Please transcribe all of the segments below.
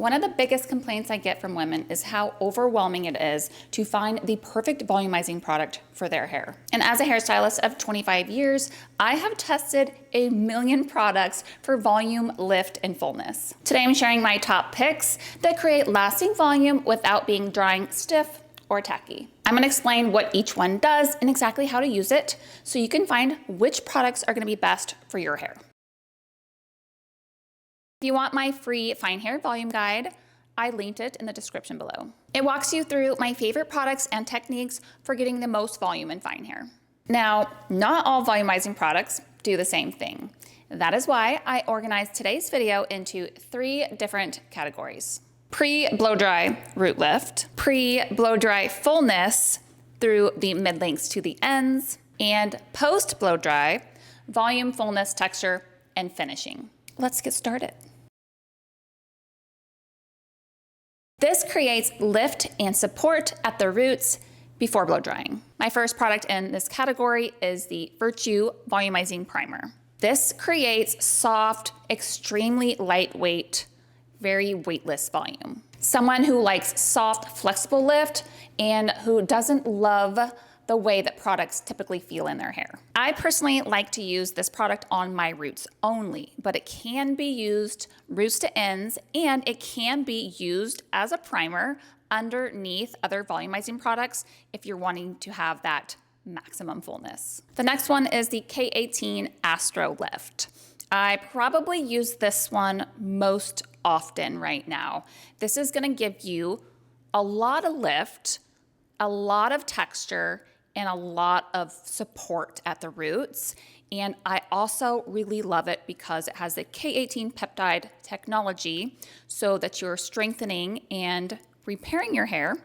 One of the biggest complaints I get from women is how overwhelming it is to find the perfect volumizing product for their hair. And as a hairstylist of 25 years, I have tested a million products for volume, lift, and fullness. Today I'm sharing my top picks that create lasting volume without being drying, stiff, or tacky. I'm gonna explain what each one does and exactly how to use it so you can find which products are gonna be best for your hair. If you want my free fine hair volume guide, I linked it in the description below. It walks you through my favorite products and techniques for getting the most volume in fine hair. Now, not all volumizing products do the same thing. That is why I organized today's video into 3 different categories. Pre-blowdry root lift, pre-blowdry fullness through the mid-lengths to the ends, and post-blowdry volume, fullness, texture, and finishing. Let's get started. This creates lift and support at the roots before blow drying. My first product in this category is the Virtue Volumizing Primer. This creates soft, extremely lightweight, very weightless volume. Someone who likes soft, flexible lift and who doesn't love the way that products typically feel in their hair. I personally like to use this product on my roots only, but it can be used roots to ends, and it can be used as a primer underneath other volumizing products if you're wanting to have that maximum fullness. The next one is the K18 Astro Lift. I probably use this one most often right now. This is gonna give you a lot of lift, a lot of texture, and a lot of support at the roots. And I also really love it because it has the K18 peptide technology so that you're strengthening and repairing your hair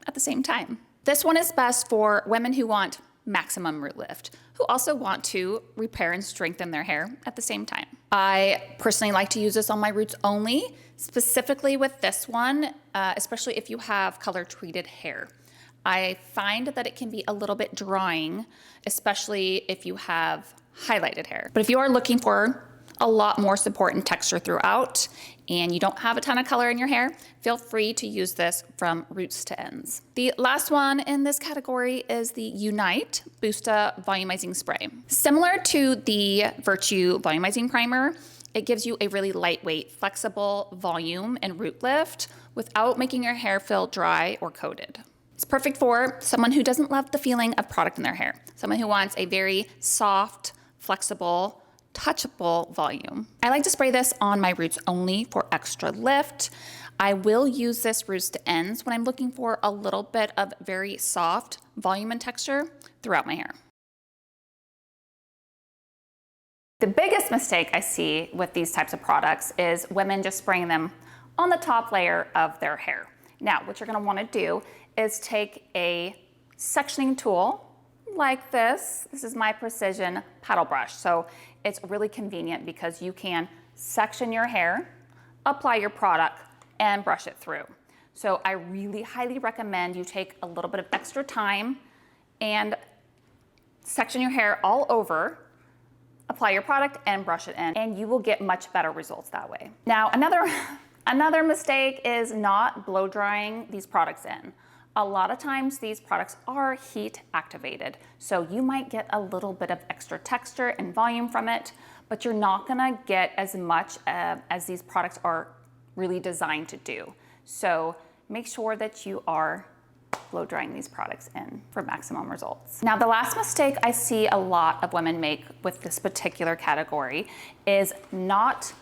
at the same time. This one is best for women who want maximum root lift, who also want to repair and strengthen their hair at the same time. I personally like to use this on my roots only, specifically with this one, especially if you have color treated hair. I find that it can be a little bit drying, especially if you have highlighted hair. But if you are looking for a lot more support and texture throughout, and you don't have a ton of color in your hair, feel free to use this from roots to ends. The last one in this category is the Unite Boosta Volumizing Spray. Similar to the Virtue Volumizing Primer, it gives you a really lightweight, flexible volume and root lift without making your hair feel dry or coated. It's perfect for someone who doesn't love the feeling of product in their hair, someone who wants a very soft, flexible, touchable volume. I like to spray this on my roots only for extra lift. I will use this roots to ends when I'm looking for a little bit of very soft volume and texture throughout my hair. The biggest mistake I see with these types of products is women just spraying them on the top layer of their hair. Now, what you're gonna wanna do is take a sectioning tool like this. This is my precision paddle brush. So it's really convenient because you can section your hair, apply your product, and brush it through. So I really highly recommend you take a little bit of extra time and section your hair all over, apply your product, and brush it in, and you will get much better results that way. Now, another mistake is not blow drying these products in. A lot of times these products are heat activated, so you might get a little bit of extra texture and volume from it, but you're not gonna get as much as these products are really designed to do. So make sure that you are blow drying these products in for maximum results. Now, the last mistake I see a lot of women make with this particular category is not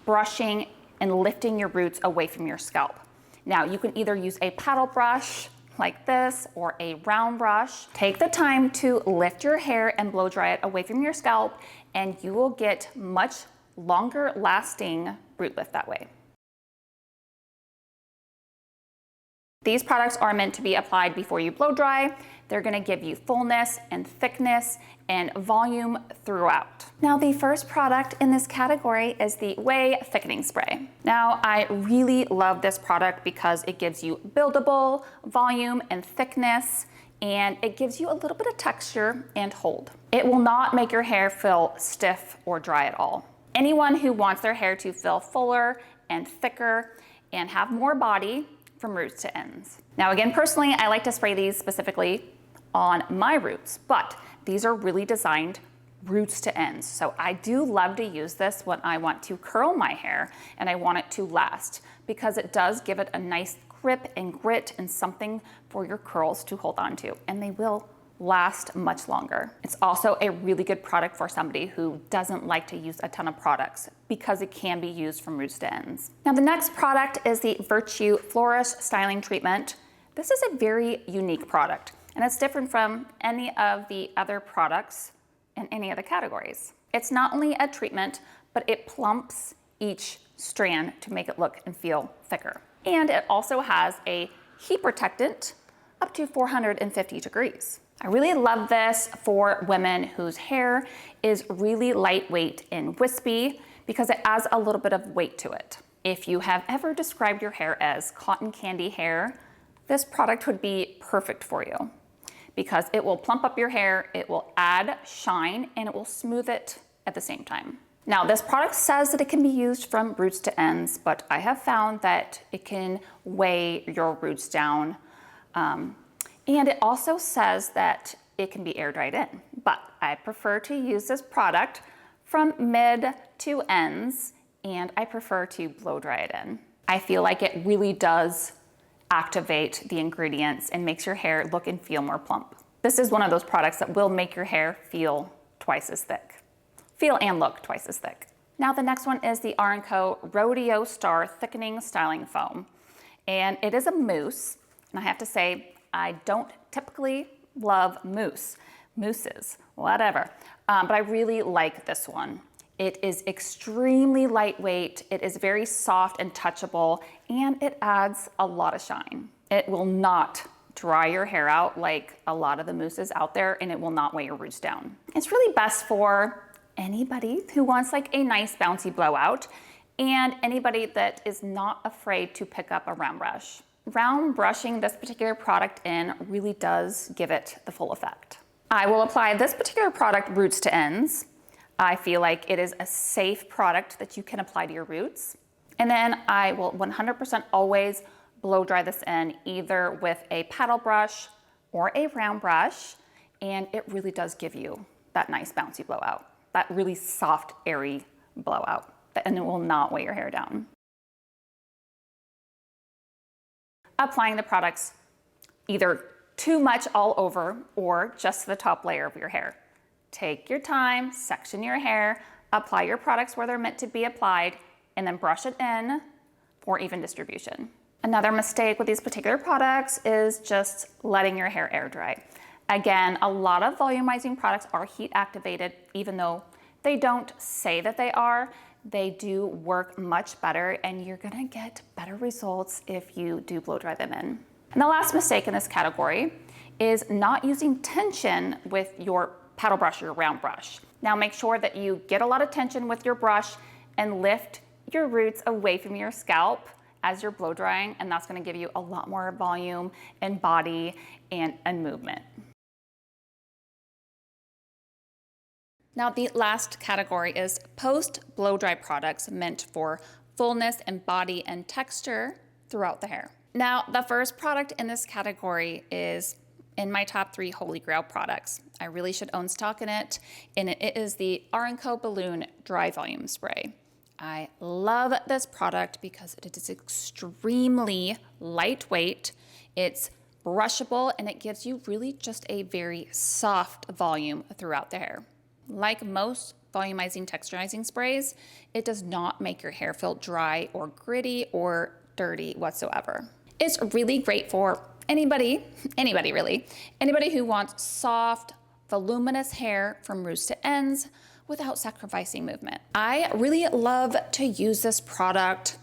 brushing and lifting your roots away from your scalp. Now, you can either use a paddle brush like this or a round brush. Take the time to lift your hair and blow dry it away from your scalp, and you will get much longer lasting root lift that way. These products are meant to be applied before you blow dry. They're gonna give you fullness and thickness and volume throughout. Now, the first product in this category is the Way Thickening Spray. Now, I really love this product because it gives you buildable volume and thickness, and it gives you a little bit of texture and hold. It will not make your hair feel stiff or dry at all. Anyone who wants their hair to feel fuller and thicker and have more body from roots to ends. Now again, personally, I like to spray these specifically on my roots, but these are really designed roots to ends. So I do love to use this when I want to curl my hair and I want it to last, because it does give it a nice grip and grit and something for your curls to hold on to, and they will last much longer. It's also a really good product for somebody who doesn't like to use a ton of products, because it can be used from roots to ends. Now the next product is the Virtue Flourish Styling Treatment. This is a very unique product, and it's different from any of the other products in any of the categories. It's not only a treatment, but it plumps each strand to make it look and feel thicker. And it also has a heat protectant up to 450 degrees. I really love this for women whose hair is really lightweight and wispy, because it adds a little bit of weight to it. If you have ever described your hair as cotton candy hair, this product would be perfect for you, because it will plump up your hair, it will add shine, and it will smooth it at the same time. Now this product says that it can be used from roots to ends, but I have found that it can weigh your roots down. And it also says that it can be air dried in, but I prefer to use this product from mid to ends, and I prefer to blow dry it in. I feel like it really does activate the ingredients and makes your hair look and feel more plump. This is one of those products that will make your hair feel twice as thick. Feel and look twice as thick. Now the next one is the R&Co Rodeo Star Thickening Styling Foam. And it is a mousse, and I have to say, I don't typically love mousses, whatever. But I really like this one. It is extremely lightweight, it is very soft and touchable, and it adds a lot of shine. It will not dry your hair out like a lot of the mousses out there, and it will not weigh your roots down. It's really best for anybody who wants like a nice bouncy blowout, and anybody that is not afraid to pick up a round brush. Round brushing this particular product in really does give it the full effect. I will apply this particular product roots to ends. I feel like it is a safe product that you can apply to your roots. And then I will 100% always blow dry this in, either with a paddle brush or a round brush, and it really does give you that nice bouncy blowout, that really soft, airy blowout, and it will not weigh your hair down. Applying the products either too much all over or just the top layer of your hair. Take your time, section your hair, apply your products where they're meant to be applied, and then brush it in for even distribution. Another mistake with these particular products is just letting your hair air dry. Again, a lot of volumizing products are heat activated, even though they don't say that they are. They do work much better, and you're gonna get better results if you do blow dry them in. And the last mistake in this category is not using tension with your paddle brush or your round brush. Now make sure that you get a lot of tension with your brush and lift your roots away from your scalp as you're blow drying, and that's gonna give you a lot more volume and body and movement. Now the last category is post-blow-dry products meant for fullness and body and texture throughout the hair. Now the first product in this category is in my top 3 holy grail products. I really should own stock in it, and it is the R&Co Balloon Dry Volume Spray. I love this product because it is extremely lightweight, it's brushable, and it gives you really just a very soft volume throughout the hair. Like most volumizing texturizing sprays, it does not make your hair feel dry or gritty or dirty whatsoever. It's really great for anybody really, anybody who wants soft, voluminous hair from roots to ends without sacrificing movement. I really love to use this product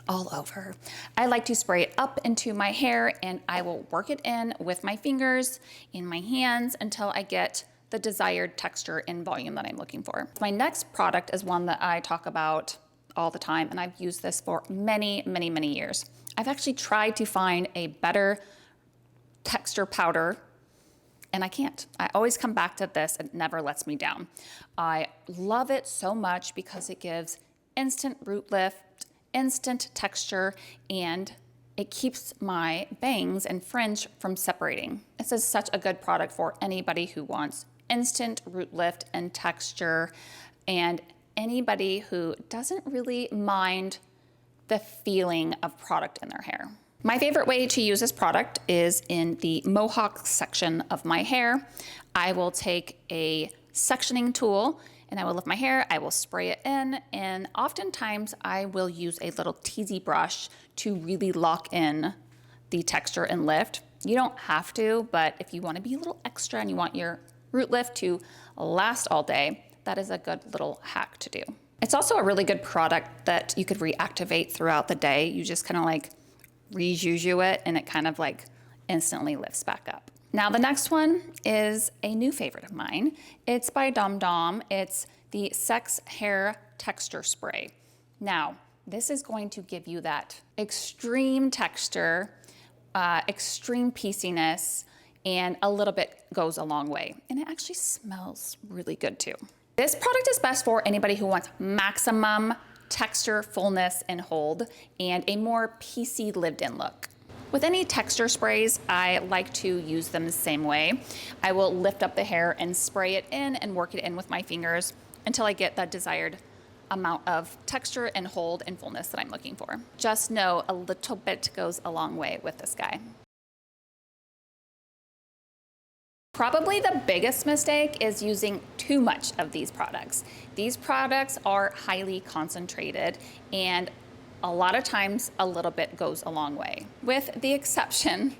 all over. I like to spray it up into my hair, and I will work it in with my fingers, in my hands, until I get the desired texture and volume that I'm looking for. My next product is one that I talk about all the time, and I've used this for many years. I've actually tried to find a better texture powder, and I can't. I always come back to this, and it never lets me down. I love it so much because it gives instant root lift instant texture, and it keeps my bangs and fringe from separating. This is such a good product for anybody who wants instant root lift and texture, and anybody who doesn't really mind the feeling of product in their hair. My favorite way to use this product is in the mohawk section of my hair. I will take a sectioning tool and I will lift my hair, I will spray it in, and oftentimes I will use a little teasy brush to really lock in the texture and lift. You don't have to, but if you want to be a little extra and you want your root lift to last all day, that is a good little hack to do. It's also a really good product that you could reactivate throughout the day. You just kind of like rejuju it and it kind of like instantly lifts back up. Now the next one is a new favorite of mine. It's by Dom Dom. It's the Sex Hair Texture Spray. Now, this is going to give you that extreme texture, extreme pieciness, and a little bit goes a long way. And it actually smells really good too. This product is best for anybody who wants maximum texture, fullness, and hold, and a more piecey lived-in look. With any texture sprays, I like to use them the same way. I will lift up the hair and spray it in and work it in with my fingers until I get that desired amount of texture and hold and fullness that I'm looking for. Just know a little bit goes a long way with this guy. Probably the biggest mistake is using too much of these products. These products are highly concentrated, and a lot of times a little bit goes a long way. With the exception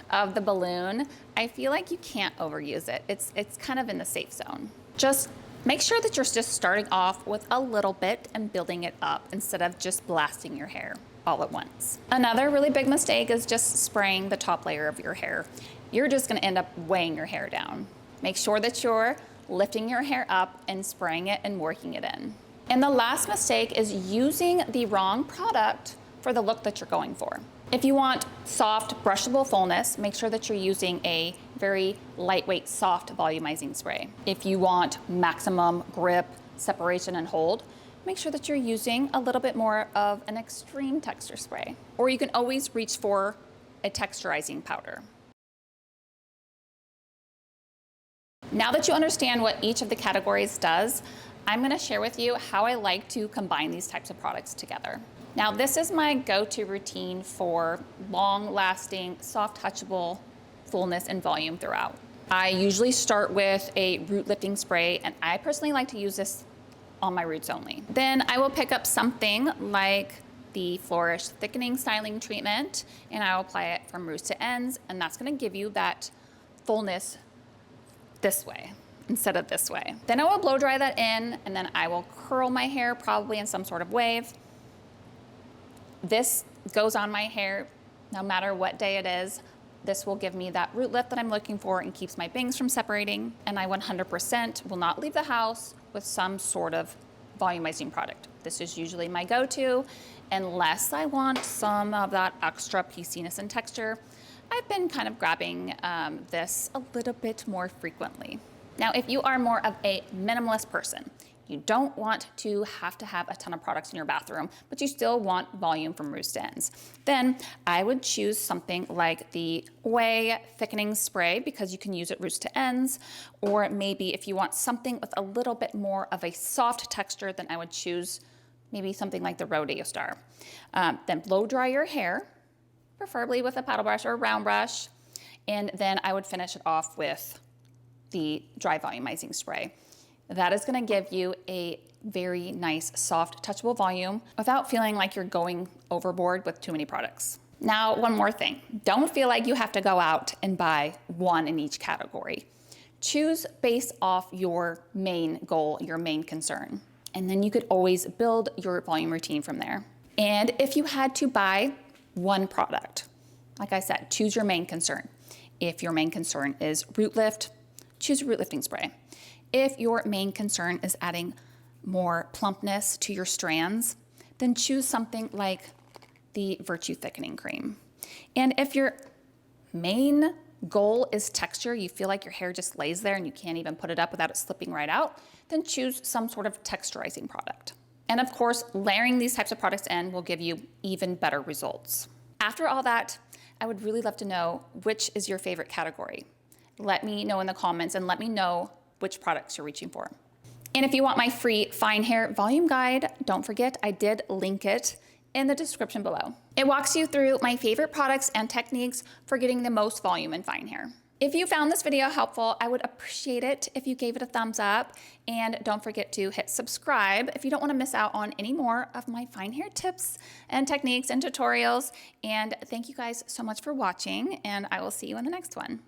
of the balloon, I feel like you can't overuse it. It's kind of in the safe zone. Just make sure that you're just starting off with a little bit and building it up instead of just blasting your hair all at once. Another really big mistake is just spraying the top layer of your hair. You're just gonna end up weighing your hair down. Make sure that you're lifting your hair up and spraying it and working it in. And the last mistake is using the wrong product for the look that you're going for. If you want soft, brushable fullness, make sure that you're using a very lightweight, soft volumizing spray. If you want maximum grip, separation, and hold, make sure that you're using a little bit more of an extreme texture spray. Or you can always reach for a texturizing powder. Now that you understand what each of the categories does, I'm gonna share with you how I like to combine these types of products together. Now, this is my go-to routine for long-lasting, soft touchable fullness and volume throughout. I usually start with a root lifting spray, and I personally like to use this on my roots only. Then I will pick up something like the Flourish Thickening Styling Treatment, and I will apply it from roots to ends, and that's gonna give you that fullness this way instead of this way. Then I will blow dry that in, and then I will curl my hair probably in some sort of wave. This goes on my hair no matter what day it is. This will give me that root lift that I'm looking for and keeps my bangs from separating. And I 100% will not leave the house with some sort of volumizing product. This is usually my go-to unless I want some of that extra pieciness and texture. I've been kind of grabbing this a little bit more frequently. Now, if you are more of a minimalist person, you don't want to have a ton of products in your bathroom, but you still want volume from roots to ends, then I would choose something like the Way Thickening Spray because you can use it roots to ends, or maybe if you want something with a little bit more of a soft texture, then I would choose maybe something like the Rodeo Star. Then blow dry your hair, preferably with a paddle brush or a round brush, and then I would finish it off with the dry volumizing spray. That is gonna give you a very nice, soft, touchable volume without feeling like you're going overboard with too many products. Now, one more thing. Don't feel like you have to go out and buy one in each category. Choose based off your main goal, your main concern. And then you could always build your volume routine from there. And if you had to buy one product, like I said, choose your main concern. If your main concern is root lift, choose a root lifting spray. If your main concern is adding more plumpness to your strands, then choose something like the Virtue Thickening Cream. And if your main goal is texture, you feel like your hair just lays there and you can't even put it up without it slipping right out, then choose some sort of texturizing product. And of course, layering these types of products in will give you even better results. After all that, I would really love to know which is your favorite category. Let me know in the comments and let me know which products you're reaching for. And if you want my free fine hair volume guide, don't forget I did link it in the description below. It walks you through my favorite products and techniques for getting the most volume in fine hair. If you found this video helpful, I would appreciate it if you gave it a thumbs up, and don't forget to hit subscribe if you don't want to miss out on any more of my fine hair tips and techniques and tutorials. And thank you guys so much for watching, and I will see you in the next one.